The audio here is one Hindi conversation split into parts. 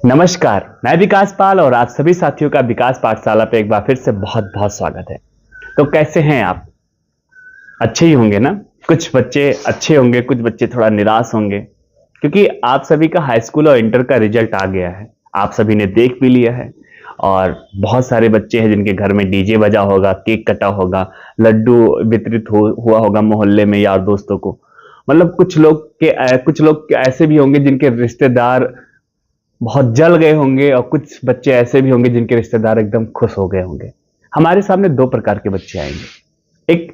नमस्कार, मैं विकास पाल और आप सभी साथियों का विकास पाठशाला पे एक बार फिर से बहुत बहुत स्वागत है। तो कैसे हैं आप? अच्छे ही होंगे ना? कुछ बच्चे अच्छे होंगे, कुछ बच्चे थोड़ा निराश होंगे, क्योंकि आप सभी का हाई स्कूल और इंटर का रिजल्ट आ गया है। आप सभी ने देख भी लिया है और बहुत सारे बच्चे हैं जिनके घर में डीजे बजा होगा, केक कटा होगा, लड्डू वितरित हुआ होगा मोहल्ले में यार दोस्तों को। मतलब कुछ लोग ऐसे भी होंगे जिनके रिश्तेदार बहुत जल गए होंगे और कुछ बच्चे ऐसे भी होंगे जिनके रिश्तेदार एकदम खुश हो गए होंगे। हमारे सामने दो प्रकार के बच्चे आएंगे। एक,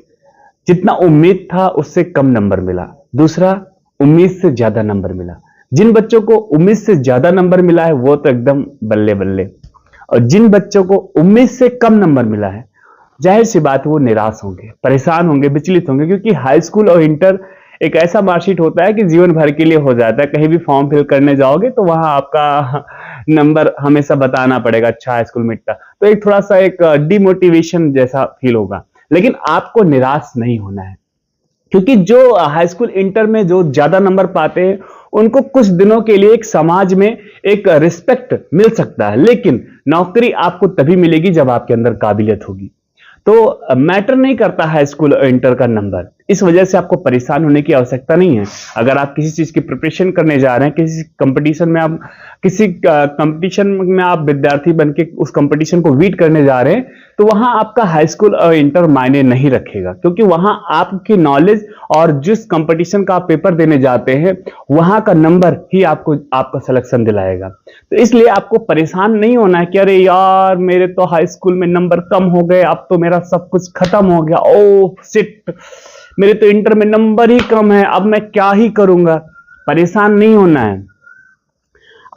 जितना उम्मीद था उससे कम नंबर मिला। दूसरा, उम्मीद से ज्यादा नंबर मिला। जिन बच्चों को उम्मीद से ज्यादा नंबर मिला है वो तो एकदम बल्ले बल्ले, और जिन बच्चों को उम्मीद से कम नंबर मिला है, जाहिर सी बात है वो निराश होंगे, परेशान होंगे, विचलित होंगे, क्योंकि हाई स्कूल और इंटर एक ऐसा मार्कशीट होता है कि जीवन भर के लिए हो जाता है। कहीं भी फॉर्म फिल करने जाओगे तो वहां आपका नंबर हमेशा बताना पड़ेगा, अच्छा हाई स्कूल में इतना। तो एक थोड़ा सा एक डिमोटिवेशन जैसा फील होगा, लेकिन आपको निराश नहीं होना है, क्योंकि जो हाई स्कूल इंटर में जो ज्यादा नंबर पाते हैं उनको कुछ दिनों के लिए एक समाज में एक रिस्पेक्ट मिल सकता है, लेकिन नौकरी आपको तभी मिलेगी जब आपके अंदर काबिलियत होगी। तो मैटर नहीं करता हाई स्कूल और इंटर का नंबर, इस वजह से आपको परेशान होने की आवश्यकता नहीं है। अगर आप किसी चीज की प्रिपरेशन करने जा रहे हैं, किसी कंपटीशन में आप विद्यार्थी बन के उस कंपटीशन को बीट करने जा रहे हैं, तो वहां आपका हाई स्कूल और इंटर मायने नहीं रखेगा, क्योंकि वहां आपकी नॉलेज और जिस कंपटीशन का आप पेपर देने जाते हैं वहां का नंबर ही आपको आपका सिलेक्शन दिलाएगा। तो इसलिए आपको परेशान नहीं होना है कि अरे यार मेरे तो हाई स्कूल में नंबर कम हो गए, अब तो मेरा सब कुछ खत्म हो गया, ओ शिट, मेरे तो इंटर में नंबर ही कम है, अब मैं क्या ही करूंगा। परेशान नहीं होना है।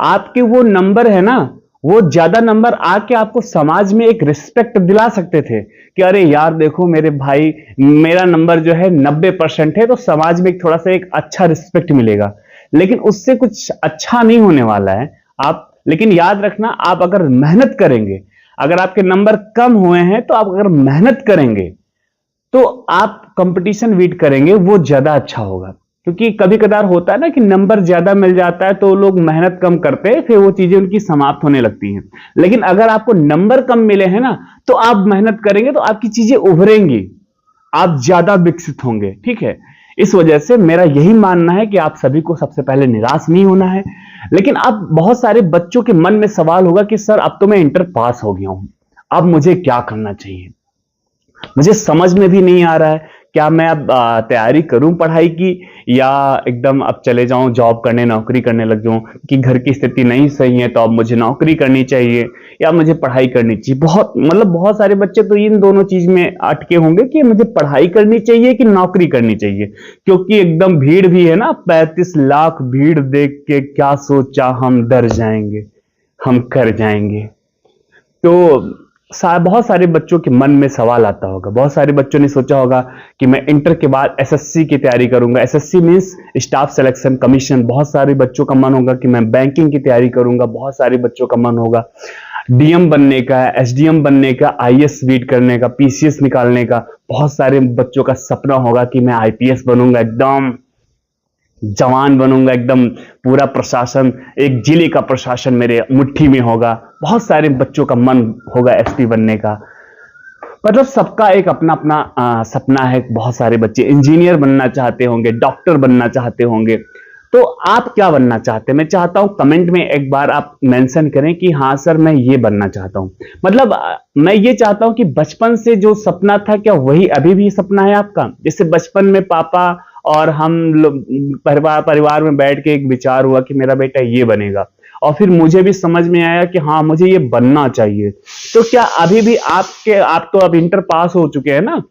आपके वो नंबर है ना, वो ज्यादा नंबर आके आपको समाज में एक रिस्पेक्ट दिला सकते थे कि अरे यार देखो मेरे भाई, मेरा नंबर जो है 90% है, तो समाज में थोड़ा सा एक अच्छा रिस्पेक्ट मिलेगा। लेकिन उससे कुछ अच्छा नहीं होने वाला है। आप लेकिन याद रखना, आप अगर मेहनत करेंगे, अगर आपके नंबर कम हुए हैं तो आप अगर मेहनत करेंगे तो आप कंपटीशन बीट करेंगे, वो ज्यादा अच्छा होगा। क्योंकि कभी कदार होता है ना कि नंबर ज्यादा मिल जाता है तो लोग मेहनत कम करते हैं, फिर वो चीजें उनकी समाप्त होने लगती हैं। लेकिन अगर आपको नंबर कम मिले हैं ना, तो आप मेहनत करेंगे तो आपकी चीजें उभरेंगी, आप ज्यादा विकसित होंगे। ठीक है, इस वजह से मेरा यही मानना है कि आप सभी को सबसे पहले निराश नहीं होना है। लेकिन अब बहुत सारे बच्चों के मन में सवाल होगा कि सर अब तो मैं इंटर पास हो गया हूं, अब मुझे क्या करना चाहिए? मुझे समझ में भी नहीं आ रहा है, क्या मैं अब तैयारी करूं पढ़ाई की, या एकदम अब चले जाऊं जॉब करने, नौकरी करने लग जाऊं, कि घर की स्थिति नहीं सही है तो अब मुझे नौकरी करनी चाहिए या मुझे पढ़ाई करनी चाहिए। बहुत सारे बच्चे तो इन दोनों चीज में अटके होंगे कि मुझे पढ़ाई करनी चाहिए कि नौकरी करनी चाहिए, क्योंकि एकदम भीड़ भी है ना, 35 लाख भीड़ देख के क्या सोचा हम डर जाएंगे, हम कर जाएंगे। तो बहुत सारे बच्चों के मन में सवाल आता होगा। बहुत सारे बच्चों ने सोचा होगा कि मैं इंटर के बाद एसएससी की तैयारी करूंगा। SSC means staff selection commission. बहुत सारे बच्चों का मन होगा कि मैं बैंकिंग की तैयारी करूंगा। बहुत सारे बच्चों का मन होगा डीएम बनने का, एसडीएम बनने का, आईएएस बीट करने का, पीसीएस निकालने का। बहुत सारे बच्चों का सपना होगा कि मैं आईपीएस बनूंगा, एकदम जवान बनूंगा, एकदम पूरा प्रशासन, एक जिले का प्रशासन मेरे मुट्ठी में होगा। बहुत सारे बच्चों का मन होगा एसपी बनने का। मतलब सबका एक अपना अपना सपना है। बहुत सारे बच्चे इंजीनियर बनना चाहते होंगे, डॉक्टर बनना चाहते होंगे। तो आप क्या बनना चाहते हैं? मैं चाहता हूं कमेंट में एक बार आप मेंशन करें कि हाँ सर मैं ये बनना चाहता हूं। मतलब मैं ये चाहता हूं कि बचपन से जो सपना था, क्या वही अभी भी सपना है आपका? जैसे बचपन में पापा और हम लोग परिवार में बैठ के एक विचार हुआ कि मेरा बेटा ये बनेगा, और फिर मुझे भी समझ में आया कि हाँ मुझे ये बनना चाहिए। तो क्या अभी भी आप तो अब इंटर पास हो चुके हैं ना,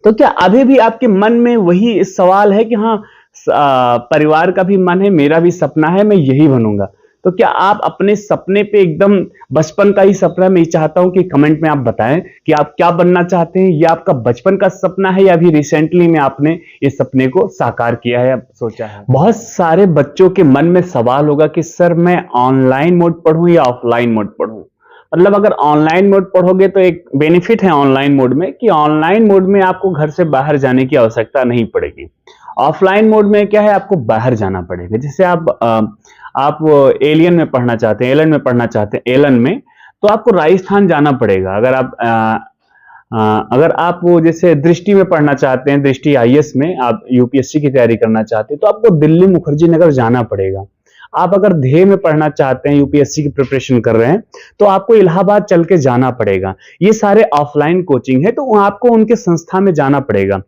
तो क्या अभी भी आपके मन में वही सवाल है कि हाँ परिवार का भी मन है, मेरा भी सपना है, मैं यही बनूंगा? तो क्या आप अपने सपने पे एकदम बचपन का ही सपना, मैं चाहता हूं कि कमेंट में आप बताएं कि आप क्या बनना चाहते हैं। ये आपका बचपन का सपना है या अभी रिसेंटली में आपने इस सपने को साकार किया है या सोचा है? बहुत सारे बच्चों के मन में सवाल होगा कि सर मैं ऑनलाइन मोड पढ़ूं या ऑफलाइन मोड पढ़ूं। मतलब अगर ऑनलाइन मोड पढ़ोगे तो एक बेनिफिट है ऑनलाइन मोड में कि ऑनलाइन मोड में आपको घर से बाहर जाने की आवश्यकता नहीं पड़ेगी। ऑफलाइन मोड में क्या है, आपको बाहर जाना पड़ेगा। जैसे आप एलियन में पढ़ना चाहते हैं, एलन में पढ़ना चाहते हैं, एलन में, तो आपको राजस्थान जाना पड़ेगा। अगर आप वो जैसे दृष्टि में पढ़ना चाहते हैं, दृष्टि आईएएस में आप यूपीएससी की तैयारी करना चाहते हैं, तो आपको दिल्ली मुखर्जी नगर जाना पड़ेगा। आप अगर ध्येय में पढ़ना चाहते हैं, यूपीएससी की प्रिपरेशन कर रहे हैं, तो आपको इलाहाबाद चल के जाना पड़ेगा। ये सारे ऑफलाइन कोचिंग है, तो आपको उनके संस्था में जाना पड़ेगा।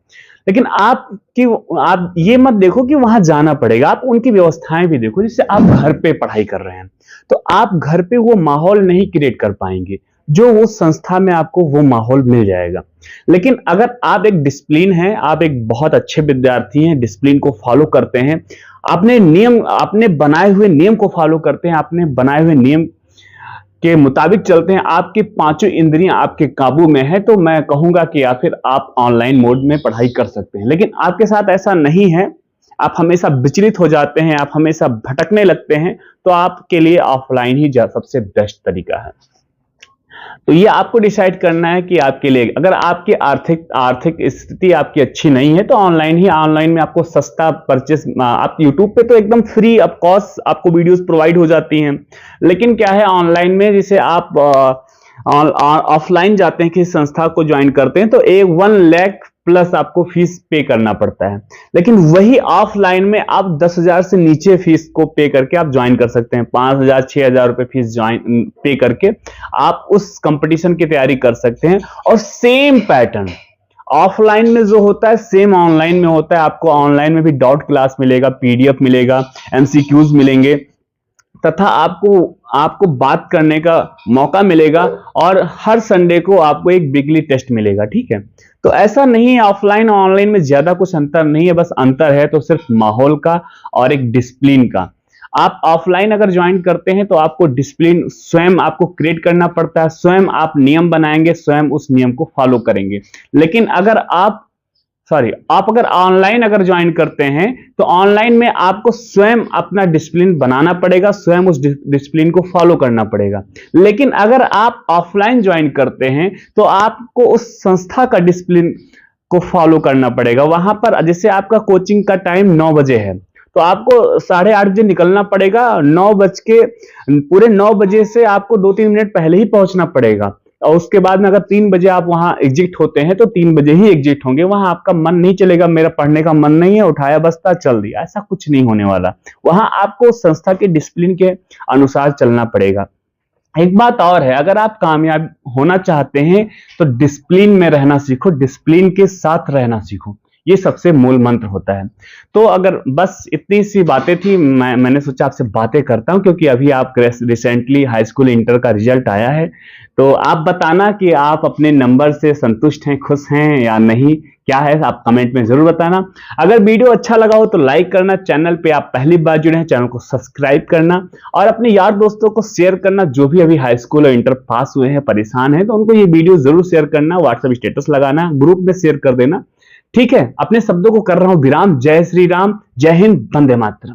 लेकिन आप ये मत देखो कि वहां जाना पड़ेगा, आप उनकी व्यवस्थाएं भी देखो। जिससे आप घर पे पढ़ाई कर रहे हैं, तो आप घर पे वो माहौल नहीं क्रिएट कर पाएंगे जो वो संस्था में आपको वो माहौल मिल जाएगा। लेकिन अगर आप एक डिसिप्लिन है, आप एक बहुत अच्छे विद्यार्थी हैं, डिसिप्लिन को फॉलो करते हैं, अपने बनाए हुए नियम को फॉलो करते हैं, आपने बनाए हुए नियम के मुताबिक चलते हैं, आपकी पांचों इंद्रियां आपके काबू में है, तो मैं कहूंगा कि या फिर आप ऑनलाइन मोड में पढ़ाई कर सकते हैं। लेकिन आपके साथ ऐसा नहीं है, आप हमेशा विचलित हो जाते हैं, आप हमेशा भटकने लगते हैं, तो आपके लिए ऑफलाइन ही सबसे बेस्ट तरीका है। तो ये आपको डिसाइड करना है कि आपके लिए, अगर आपकी आर्थिक स्थिति आपकी अच्छी नहीं है, तो ऑनलाइन में आपको सस्ता परचेस, आप यूट्यूब पे तो एकदम फ्री ऑफ कॉस्ट आपको वीडियोस प्रोवाइड हो जाती हैं। लेकिन क्या है ऑनलाइन में, जैसे आप ऑफलाइन जाते हैं, किसी संस्था को ज्वाइन करते हैं, तो 1 लाख प्लस आपको फीस पे करना पड़ता है। लेकिन वही ऑफलाइन में आप 10,000 से नीचे फीस को पे करके आप ज्वाइन कर सकते हैं। 5,000 6,000 रुपए फीस पे करके आप उस कंपटीशन की तैयारी कर सकते हैं। और सेम पैटर्न ऑफलाइन में जो होता है सेम ऑनलाइन में होता है। आपको ऑनलाइन में भी डाउट क्लास मिलेगा, पीडीएफ मिलेगा, एमसीक्यूज मिलेंगे, तथा आपको बात करने का मौका मिलेगा, और हर संडे को आपको एक वीकली टेस्ट मिलेगा। ठीक है, तो ऐसा नहीं है ऑफलाइन ऑनलाइन में ज्यादा कुछ अंतर नहीं है, बस अंतर है तो सिर्फ माहौल का और एक डिसिप्लिन का। आप ऑफलाइन अगर ज्वाइन करते हैं तो आपको डिसिप्लिन स्वयं आपको क्रिएट करना पड़ता है, स्वयं आप नियम बनाएंगे, स्वयं उस नियम को फॉलो करेंगे। लेकिन अगर आप अगर ऑनलाइन अगर ज्वाइन करते हैं, तो ऑनलाइन में आपको स्वयं अपना डिसिप्लिन बनाना पड़ेगा, स्वयं उस डिसिप्लिन को फॉलो करना पड़ेगा। लेकिन अगर आप ऑफलाइन ज्वाइन करते हैं, तो आपको उस संस्था का डिसिप्लिन को फॉलो करना पड़ेगा। वहां पर जैसे आपका कोचिंग का टाइम 9 बजे है, तो आपको 8:30 बजे निकलना पड़ेगा। 9 बजे से आपको 2-3 मिनट पहले ही पहुंचना पड़ेगा। और उसके बाद में अगर 3 बजे आप वहां एग्जिट होते हैं, तो 3 बजे ही एग्जिट होंगे। वहां आपका मन नहीं चलेगा, मेरा पढ़ने का मन नहीं है, उठाया बस्ता चल दिया, ऐसा कुछ नहीं होने वाला। वहां आपको संस्था के डिसिप्लिन के अनुसार चलना पड़ेगा। एक बात और है, अगर आप कामयाब होना चाहते हैं, तो डिसिप्लिन में रहना सीखो, डिसिप्लिन के साथ रहना सीखो, ये सबसे मूल मंत्र होता है। तो अगर बस इतनी सी बातें थी, मैंने सोचा आपसे बातें करता हूं, क्योंकि अभी आप रिसेंटली हाई स्कूल इंटर का रिजल्ट आया है। तो आप बताना कि आप अपने नंबर से संतुष्ट हैं, खुश हैं या नहीं, क्या है, आप कमेंट में जरूर बताना। अगर वीडियो अच्छा लगा हो तो लाइक करना, चैनल पे आप पहली बार जुड़े हैं चैनल को सब्सक्राइब करना, और अपने यार दोस्तों को शेयर करना, जो भी अभी हाई स्कूल और इंटर पास हुए हैं, परेशान हैं, तो उनको ये वीडियो जरूर शेयर करना, व्हाट्सएप स्टेटस लगाना, ग्रुप में शेयर कर देना। ठीक है, अपने शब्दों को कर रहा हूं विराम। जय श्री राम, जय हिंद, वंदे मातरम।